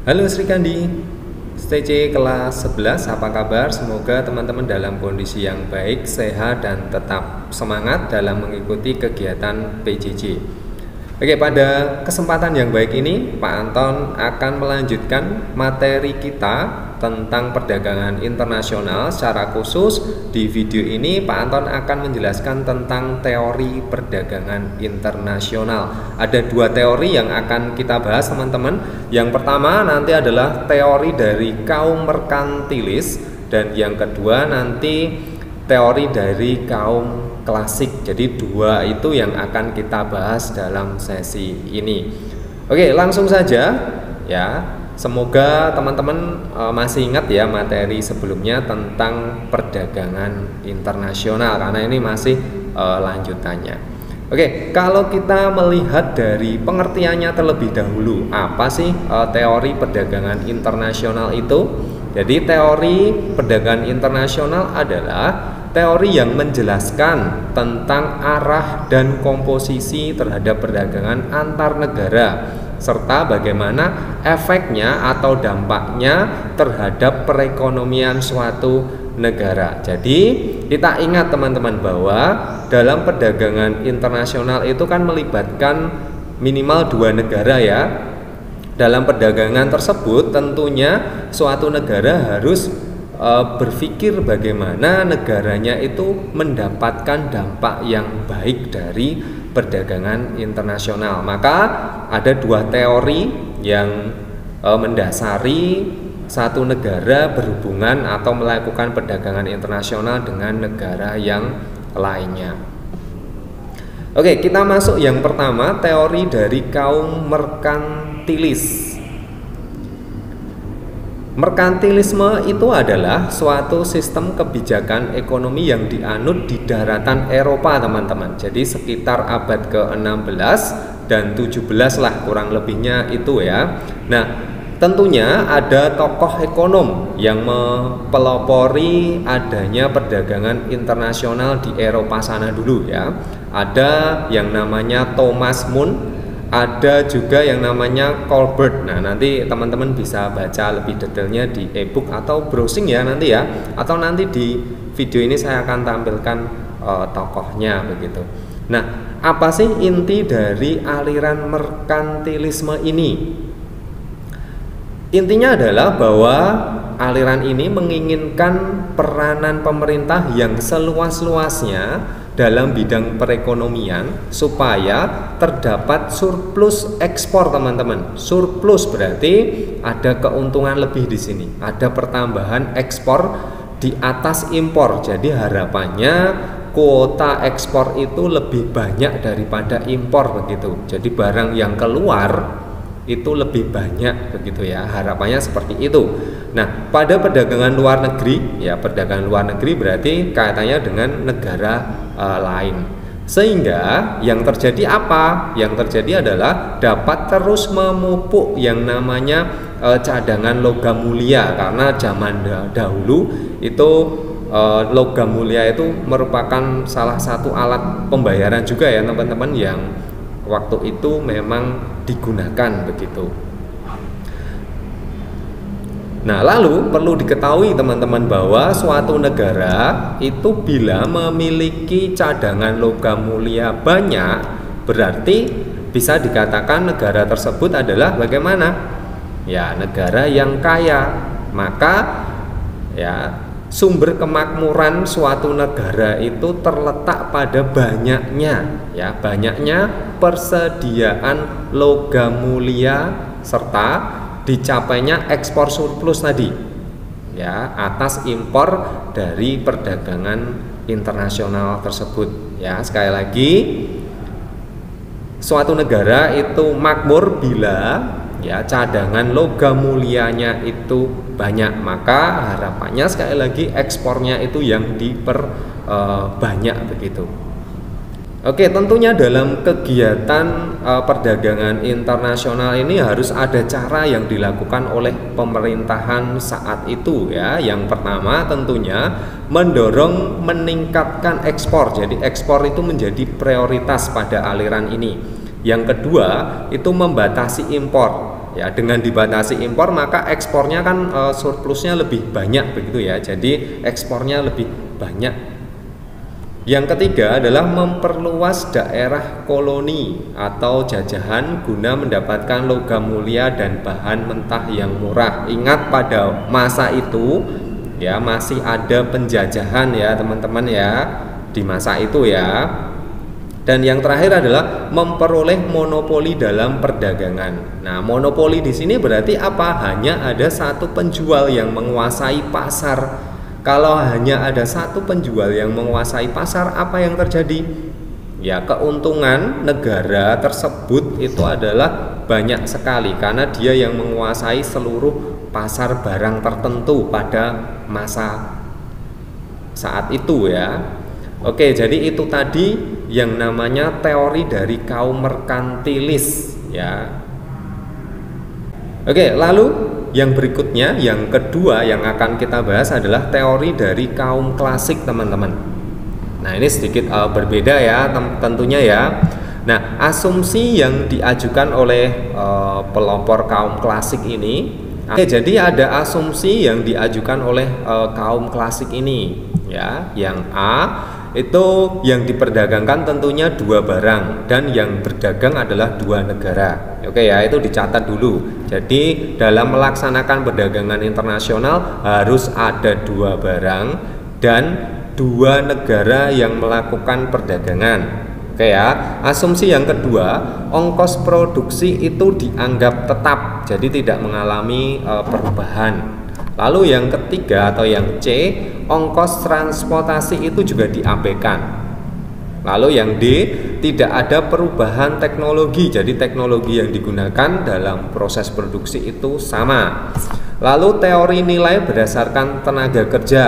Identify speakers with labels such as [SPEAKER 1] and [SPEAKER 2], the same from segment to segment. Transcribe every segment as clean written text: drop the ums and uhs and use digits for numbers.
[SPEAKER 1] Halo Sri Kandi, STC kelas 11, apa kabar? Semoga teman-teman dalam kondisi yang baik, sehat, dan tetap semangat dalam mengikuti kegiatan PJJ. Oke, pada kesempatan yang baik ini, Pak Anton akan melanjutkan materi kita tentang perdagangan internasional. Secara khusus di video ini Pak Anton akan menjelaskan tentang teori perdagangan internasional. Ada dua teori yang akan kita bahas, teman-teman. Yang pertama nanti adalah teori dari kaum merkantilis, dan yang kedua nanti teori dari kaum klasik. Jadi dua itu yang akan kita bahas dalam sesi ini. Oke, langsung saja ya. Semoga teman-teman masih ingat ya materi sebelumnya tentang perdagangan internasional, karena ini masih lanjutannya. Oke, kalau kita melihat dari pengertiannya terlebih dahulu, apa sih teori perdagangan internasional itu? Jadi teori perdagangan internasional adalah teori yang menjelaskan tentang arah dan komposisi terhadap perdagangan antar negara, serta bagaimana efeknya atau dampaknya terhadap perekonomian suatu negara. Jadi kita ingat teman-teman bahwa dalam perdagangan internasional itu kan melibatkan minimal dua negara ya. Dalam perdagangan tersebut tentunya suatu negara harus berpikir bagaimana negaranya itu mendapatkan dampak yang baik dari perdagangan internasional. Maka ada dua teori yang mendasari satu negara berhubungan atau melakukan perdagangan internasional dengan negara yang lainnya. Oke, kita masuk yang pertama, teori dari kaum merkantilis. Merkantilisme itu adalah suatu sistem kebijakan ekonomi yang dianut di daratan Eropa, teman-teman. Jadi sekitar abad ke-16 dan 17 lah kurang lebihnya itu ya. Nah, tentunya ada tokoh ekonom yang mempelopori adanya perdagangan internasional di Eropa sana dulu ya. Ada yang namanya Thomas Mun, ada juga yang namanya Colbert. Nah, nanti teman-teman bisa baca lebih detailnya di e-book atau browsing ya nanti ya. Atau nanti di video ini saya akan tampilkan tokohnya begitu. Nah, apa sih inti dari aliran merkantilisme ini? Intinya adalah bahwa aliran ini menginginkan peranan pemerintah yang seluas-luasnya dalam bidang perekonomian supaya terdapat surplus ekspor, teman-teman. Surplus berarti ada keuntungan lebih di sini, ada pertambahan ekspor di atas impor. Jadi harapannya kuota ekspor itu lebih banyak daripada impor begitu. Jadi barang yang keluar itu lebih banyak begitu ya, harapannya seperti itu. Nah, pada perdagangan luar negeri ya, perdagangan luar negeri berarti kaitannya dengan negara lain. Sehingga yang terjadi apa? Yang terjadi adalah dapat terus memupuk yang namanya cadangan logam mulia, karena zaman dahulu itu logam mulia itu merupakan salah satu alat pembayaran juga ya teman-teman, yang waktu itu memang digunakan begitu. Nah, lalu perlu diketahui teman-teman bahwa suatu negara itu bila memiliki cadangan logam mulia banyak, berarti bisa dikatakan negara tersebut adalah bagaimana? Ya, negara yang kaya. Maka ya, sumber kemakmuran suatu negara itu terletak pada banyaknya persediaan logam mulia serta dicapainya ekspor surplus tadi ya, atas impor dari perdagangan internasional tersebut ya. Sekali lagi, suatu negara itu makmur bila ya cadangan logam mulianya itu banyak, maka harapannya sekali lagi ekspornya itu yang diperbanyak begitu. Oke, tentunya dalam kegiatan perdagangan internasional ini harus ada cara yang dilakukan oleh pemerintahan saat itu ya. Yang pertama tentunya mendorong meningkatkan ekspor. Jadi ekspor itu menjadi prioritas pada aliran ini. Yang kedua itu membatasi impor. ya. Dengan dibatasi impor maka ekspornya kan surplusnya lebih banyak begitu ya. Jadi ekspornya lebih banyak. Yang ketiga adalah memperluas daerah koloni atau jajahan guna mendapatkan logam mulia dan bahan mentah yang murah. Ingat pada masa itu ya masih ada penjajahan ya teman-teman ya di masa itu ya. Dan yang terakhir adalah memperoleh monopoli dalam perdagangan. Nah, monopoli di sini berarti apa? Hanya ada satu penjual yang menguasai pasar. Kalau hanya ada satu penjual yang menguasai pasar, apa yang terjadi? Ya, keuntungan negara tersebut itu adalah banyak sekali karena dia yang menguasai seluruh pasar barang tertentu pada masa saat itu ya. Oke, jadi itu tadi yang namanya teori dari kaum merkantilis ya. Oke, lalu yang berikutnya, yang kedua yang akan kita bahas adalah teori dari kaum klasik teman-teman. Nah ini sedikit berbeda ya tentunya ya. Nah asumsi yang diajukan oleh pelopor kaum klasik ini, jadi ada asumsi yang diajukan oleh kaum klasik ini ya. Yang A itu yang diperdagangkan tentunya dua barang dan yang berdagang adalah dua negara. Oke ya, itu dicatat dulu. Jadi dalam melaksanakan perdagangan internasional harus ada dua barang dan dua negara yang melakukan perdagangan. Oke ya. Asumsi yang kedua, ongkos produksi itu dianggap tetap, jadi tidak mengalami perubahan. Lalu yang ketiga atau yang C, ongkos transportasi itu juga diabaikan. Lalu yang D, tidak ada perubahan teknologi, jadi teknologi yang digunakan dalam proses produksi itu sama. Lalu teori nilai berdasarkan tenaga kerja.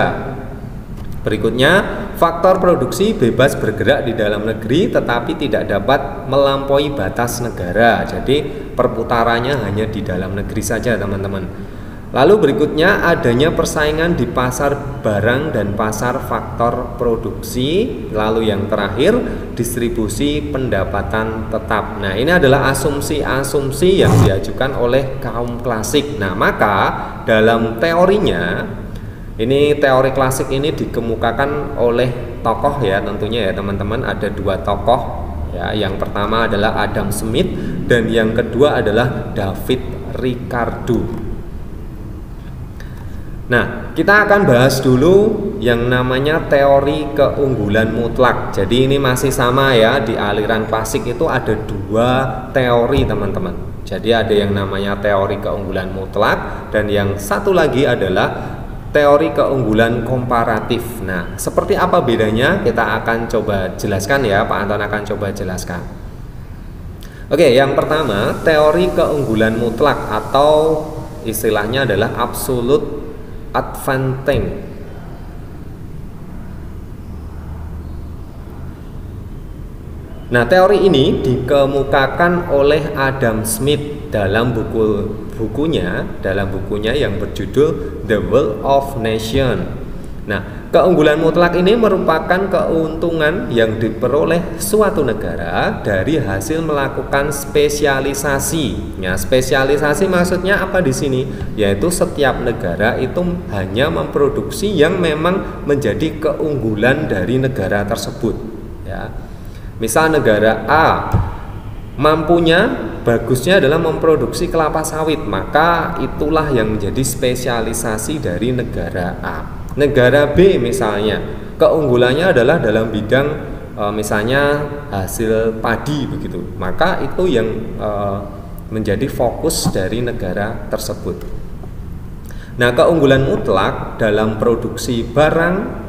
[SPEAKER 1] Berikutnya, faktor produksi bebas bergerak di dalam negeri tetapi tidak dapat melampaui batas negara. Jadi perputarannya hanya di dalam negeri saja teman-teman. Lalu berikutnya adanya persaingan di pasar barang dan pasar faktor produksi. Lalu yang terakhir distribusi pendapatan tetap. Nah ini adalah asumsi-asumsi yang diajukan oleh kaum klasik. Nah maka dalam teorinya, ini teori klasik ini dikemukakan oleh tokoh ya tentunya ya teman-teman. Ada dua tokoh ya. Yang pertama adalah Adam Smith dan yang kedua adalah David Ricardo. Nah, kita akan bahas dulu yang namanya teori keunggulan mutlak. Jadi ini masih sama ya, di aliran klasik itu ada dua teori teman-teman. Jadi ada yang namanya teori keunggulan mutlak dan yang satu lagi adalah teori keunggulan komparatif. Nah, seperti apa bedanya? Kita akan coba jelaskan ya, Pak Anton akan coba jelaskan. Oke, yang pertama teori keunggulan mutlak atau istilahnya adalah absolute advantage. Nah, teori ini dikemukakan oleh Adam Smith dalam bukunya yang berjudul The Wealth of Nations. Nah, keunggulan mutlak ini merupakan keuntungan yang diperoleh suatu negara dari hasil melakukan spesialisasi. Nah, spesialisasi maksudnya apa di sini? Yaitu setiap negara itu hanya memproduksi yang memang menjadi keunggulan dari negara tersebut. Ya, misal negara A mampunya bagusnya adalah memproduksi kelapa sawit, maka itulah yang menjadi spesialisasi dari negara A. Negara B misalnya keunggulannya adalah dalam bidang misalnya hasil padi begitu, maka itu yang menjadi fokus dari negara tersebut. Nah, keunggulan mutlak dalam produksi barang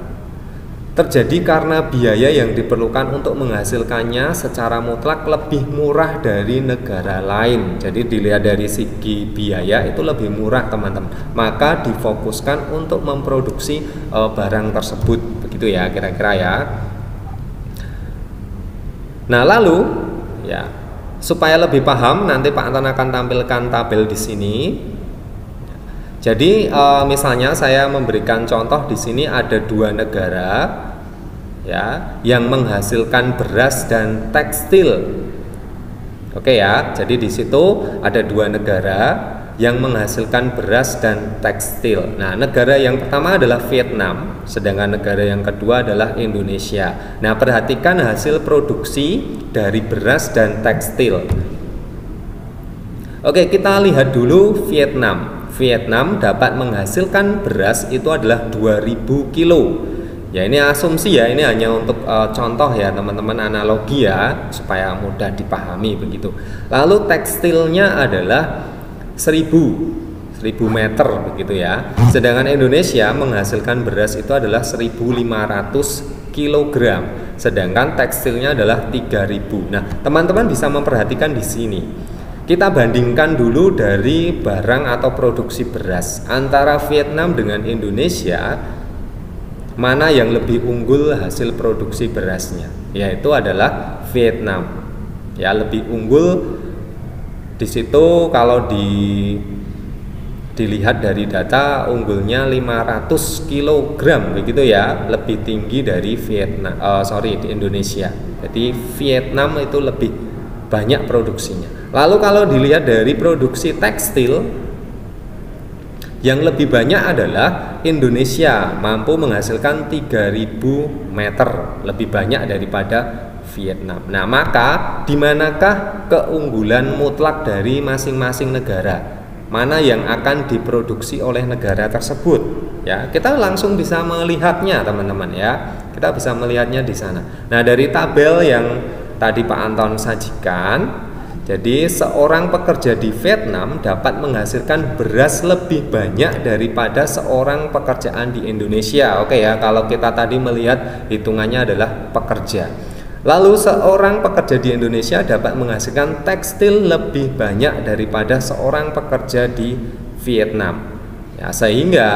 [SPEAKER 1] terjadi karena biaya yang diperlukan untuk menghasilkannya secara mutlak lebih murah dari negara lain. Jadi dilihat dari segi biaya itu lebih murah teman-teman, maka difokuskan untuk memproduksi barang tersebut, begitu ya kira-kira ya. Nah lalu ya supaya lebih paham nanti Pak Anton akan tampilkan tabel di sini. Jadi misalnya saya memberikan contoh di sini ada dua negara ya yang menghasilkan beras dan tekstil. Oke ya, jadi di situ ada dua negara yang menghasilkan beras dan tekstil. Nah, negara yang pertama adalah Vietnam, sedangkan negara yang kedua adalah Indonesia. Nah, perhatikan hasil produksi dari beras dan tekstil. Oke, kita lihat dulu Vietnam. Vietnam dapat menghasilkan beras itu adalah 2000 kilo. Ya, ini asumsi ya, ini hanya untuk contoh ya teman-teman, analogi ya supaya mudah dipahami begitu. Lalu tekstilnya adalah 1000 meter begitu ya. Sedangkan Indonesia menghasilkan beras itu adalah 1500 kilogram, sedangkan tekstilnya adalah 3000. Nah, teman-teman bisa memperhatikan di sini. Kita bandingkan dulu dari barang atau produksi beras antara Vietnam dengan Indonesia. Mana yang lebih unggul hasil produksi berasnya? Yaitu adalah Vietnam. Ya, lebih unggul di situ kalau dilihat dari data unggulnya 500 kg begitu ya, lebih tinggi dari di Indonesia. Jadi Vietnam itu lebih banyak produksinya. Lalu kalau dilihat dari produksi tekstil, yang lebih banyak adalah Indonesia, mampu menghasilkan 3000 meter, lebih banyak daripada Vietnam. Nah, maka di manakah keunggulan mutlak dari masing-masing negara? Mana yang akan diproduksi oleh negara tersebut? Ya, kita langsung bisa melihatnya, teman-teman ya. Kita bisa melihatnya di sana. Nah, dari tabel yang tadi Pak Anton sajikan, jadi seorang pekerja di Vietnam dapat menghasilkan beras lebih banyak daripada seorang pekerjaan di Indonesia. Oke ya, kalau kita tadi melihat hitungannya adalah pekerja. Lalu seorang pekerja di Indonesia dapat menghasilkan tekstil lebih banyak daripada seorang pekerja di Vietnam. Ya, sehingga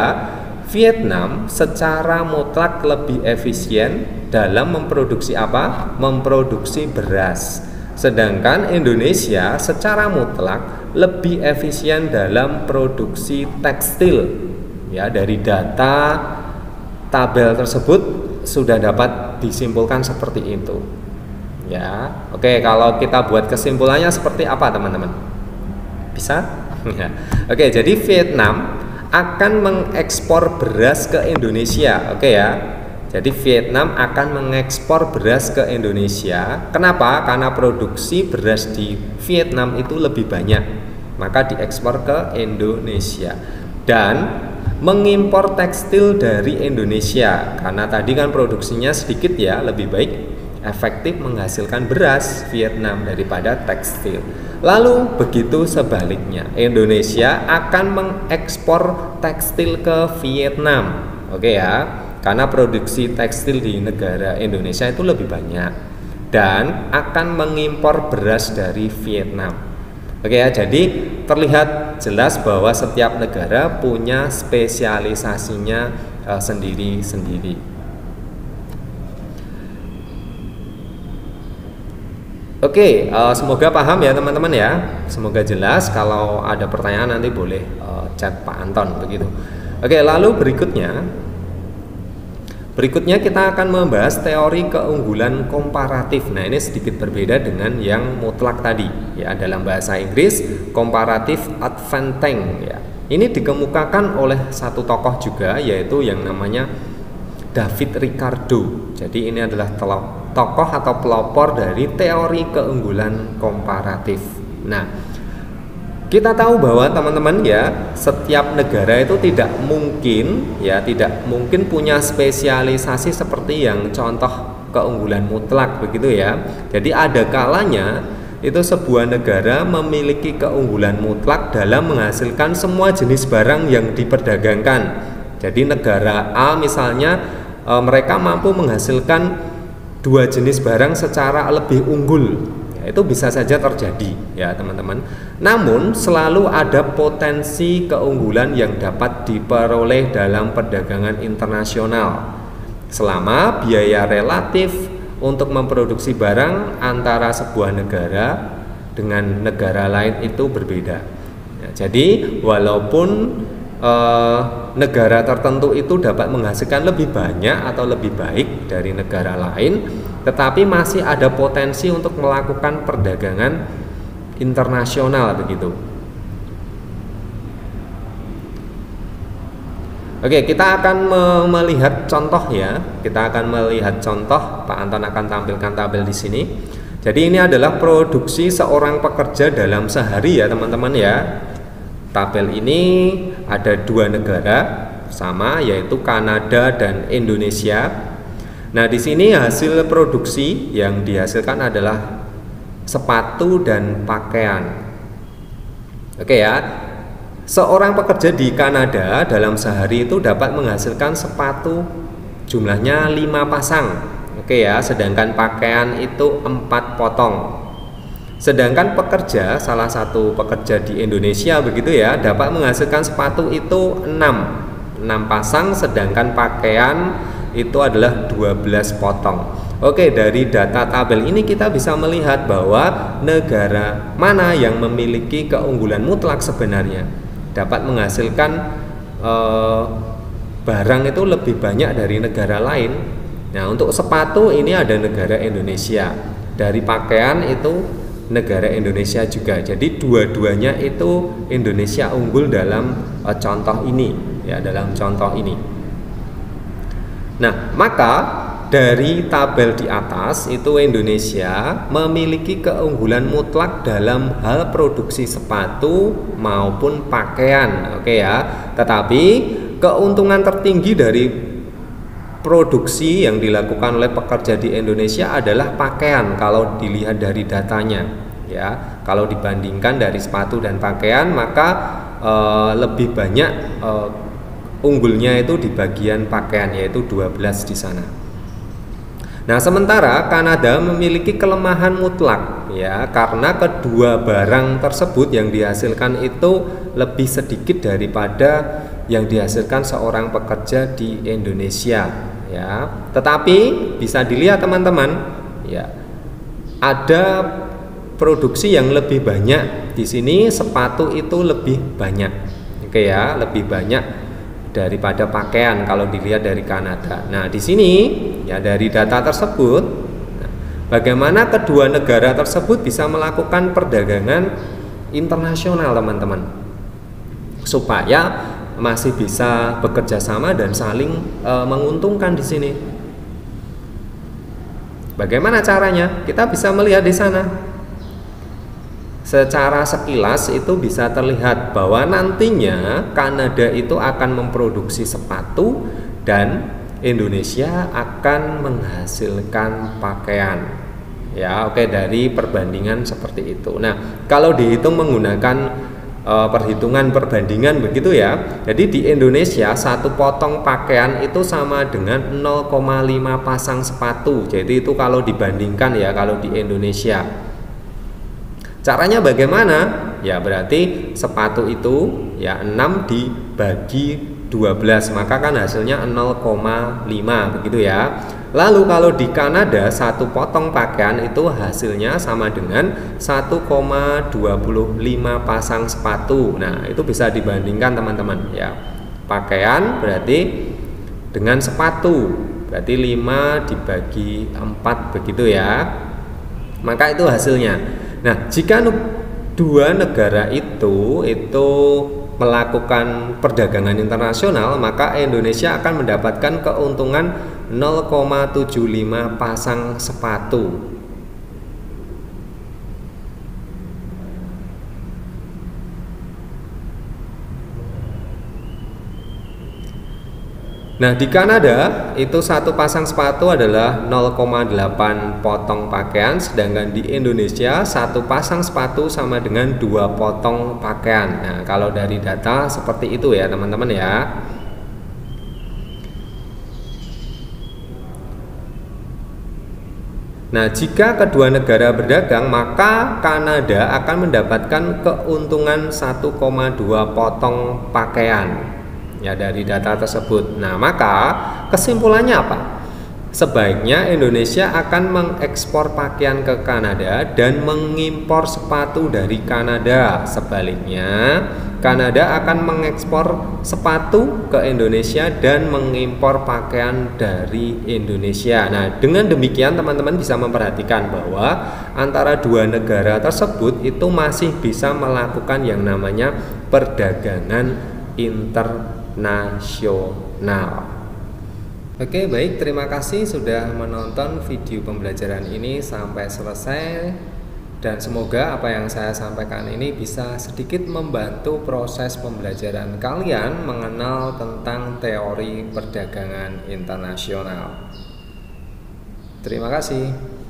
[SPEAKER 1] Vietnam secara mutlak lebih efisien dalam memproduksi apa? Memproduksi beras. Sedangkan Indonesia secara mutlak lebih efisien dalam produksi tekstil. Ya, dari data tabel tersebut sudah dapat disimpulkan seperti itu. Ya, oke, kalau kita buat kesimpulannya seperti apa, teman-teman? Bisa? Ya. Oke, jadi Vietnam akan mengekspor beras ke Indonesia. Oke ya. Jadi Vietnam akan mengekspor beras ke Indonesia. Kenapa? Karena produksi beras di Vietnam itu lebih banyak, maka diekspor ke Indonesia. Dan mengimpor tekstil dari Indonesia, karena tadi kan produksinya sedikit ya, lebih baik efektif menghasilkan beras Vietnam daripada tekstil. Lalu begitu sebaliknya, Indonesia akan mengekspor tekstil ke Vietnam. Oke ya. Karena produksi tekstil di negara Indonesia itu lebih banyak dan akan mengimpor beras dari Vietnam. Oke ya, jadi terlihat jelas bahwa setiap negara punya spesialisasinya sendiri-sendiri. Oke, semoga paham ya teman-teman ya. Semoga jelas. Kalau ada pertanyaan nanti boleh chat Pak Anton begitu. Oke, lalu Berikutnya kita akan membahas teori keunggulan komparatif. Nah, ini sedikit berbeda dengan yang mutlak tadi ya. Dalam bahasa Inggris comparative advantage ya. Ini dikemukakan oleh satu tokoh juga, yaitu yang namanya David Ricardo. Jadi ini adalah tokoh atau pelopor dari teori keunggulan komparatif. Nah, kita tahu bahwa teman-teman ya, setiap negara itu tidak mungkin punya spesialisasi seperti yang contoh keunggulan mutlak begitu ya. Jadi ada kalanya itu sebuah negara memiliki keunggulan mutlak dalam menghasilkan semua jenis barang yang diperdagangkan. Jadi negara A misalnya mereka mampu menghasilkan 2 jenis barang secara lebih unggul. Itu bisa saja terjadi ya teman-teman. Namun selalu ada potensi keunggulan yang dapat diperoleh dalam perdagangan internasional selama biaya relatif untuk memproduksi barang antara sebuah negara dengan negara lain itu berbeda ya. Jadi walaupun negara tertentu itu dapat menghasilkan lebih banyak atau lebih baik dari negara lain, tetapi masih ada potensi untuk melakukan perdagangan internasional begitu. Oke, kita akan melihat contoh ya. Kita akan melihat contoh. Pak Anton akan tampilkan tabel di sini. Jadi ini adalah produksi seorang pekerja dalam sehari ya teman-teman ya. Tabel ini ada 2 negara sama, yaitu Kanada dan Indonesia. Nah, di sini hasil produksi yang dihasilkan adalah sepatu dan pakaian. Oke ya. Seorang pekerja di Kanada dalam sehari itu dapat menghasilkan sepatu jumlahnya 5 pasang. Oke ya, sedangkan pakaian itu 4 potong. Sedangkan pekerja, salah satu pekerja di Indonesia begitu ya, dapat menghasilkan sepatu itu 6 pasang, sedangkan pakaian itu adalah 12 potong. Oke, dari data tabel ini kita bisa melihat bahwa negara mana yang memiliki keunggulan mutlak sebenarnya, dapat menghasilkan barang itu lebih banyak dari negara lain. Nah, untuk sepatu ini ada negara Indonesia, dari pakaian itu negara Indonesia juga. Jadi dua-duanya itu Indonesia unggul dalam contoh ini ya, dalam contoh ini. Nah, maka dari tabel di atas itu Indonesia memiliki keunggulan mutlak dalam hal produksi sepatu maupun pakaian. Oke ya. Tetapi keuntungan tertinggi dari produksi yang dilakukan oleh pekerja di Indonesia adalah pakaian kalau dilihat dari datanya ya. Kalau dibandingkan dari sepatu dan pakaian, maka lebih banyak unggulnya itu di bagian pakaian, yaitu 12 di sana. Nah, sementara Kanada memiliki kelemahan mutlak ya, karena kedua barang tersebut yang dihasilkan itu lebih sedikit daripada yang dihasilkan seorang pekerja di Indonesia ya. Tetapi bisa dilihat teman-teman ya, ada produksi yang lebih banyak di sini, sepatu itu lebih banyak. Oke ya, lebih banyak daripada pakaian kalau dilihat dari Kanada. Nah, di sini ya dari data tersebut, bagaimana kedua negara tersebut bisa melakukan perdagangan internasional, teman-teman, supaya masih bisa bekerja sama dan saling menguntungkan di sini. Bagaimana caranya? Kita bisa melihat di sana. Secara sekilas itu bisa terlihat bahwa nantinya Kanada itu akan memproduksi sepatu dan Indonesia akan menghasilkan pakaian. Ya, oke, dari perbandingan seperti itu. Nah, kalau dihitung menggunakan perhitungan perbandingan begitu ya. Jadi di Indonesia satu potong pakaian itu sama dengan 0,5 pasang sepatu. Jadi itu kalau dibandingkan ya, kalau di Indonesia. Caranya bagaimana? Ya berarti sepatu itu ya 6 dibagi 12, maka kan hasilnya 0,5 begitu ya. Lalu kalau di Kanada satu potong pakaian itu hasilnya sama dengan 1,25 pasang sepatu. Nah, itu bisa dibandingkan teman-teman ya. Pakaian berarti dengan sepatu berarti 5 dibagi 4 begitu ya. Maka itu hasilnya. Nah, jika dua negara itu melakukan perdagangan internasional, maka Indonesia akan mendapatkan keuntungan 0,75 pasang sepatu. Nah, di Kanada itu satu pasang sepatu adalah 0,8 potong pakaian, sedangkan di Indonesia satu pasang sepatu sama dengan 2 potong pakaian. Nah, kalau dari data seperti itu ya teman-teman ya. Nah, jika kedua negara berdagang, maka Kanada akan mendapatkan keuntungan 1,2 potong pakaian ya dari data tersebut. Nah, maka kesimpulannya apa? Sebaiknya Indonesia akan mengekspor pakaian ke Kanada dan mengimpor sepatu dari Kanada. Sebaliknya, Kanada akan mengekspor sepatu ke Indonesia dan mengimpor pakaian dari Indonesia. Nah, dengan demikian teman-teman bisa memperhatikan bahwa antara dua negara tersebut itu masih bisa melakukan yang namanya perdagangan internasional. Oke, baik, terima kasih sudah menonton video pembelajaran ini sampai selesai, dan semoga apa yang saya sampaikan ini bisa sedikit membantu proses pembelajaran kalian mengenal tentang teori perdagangan internasional. Terima kasih.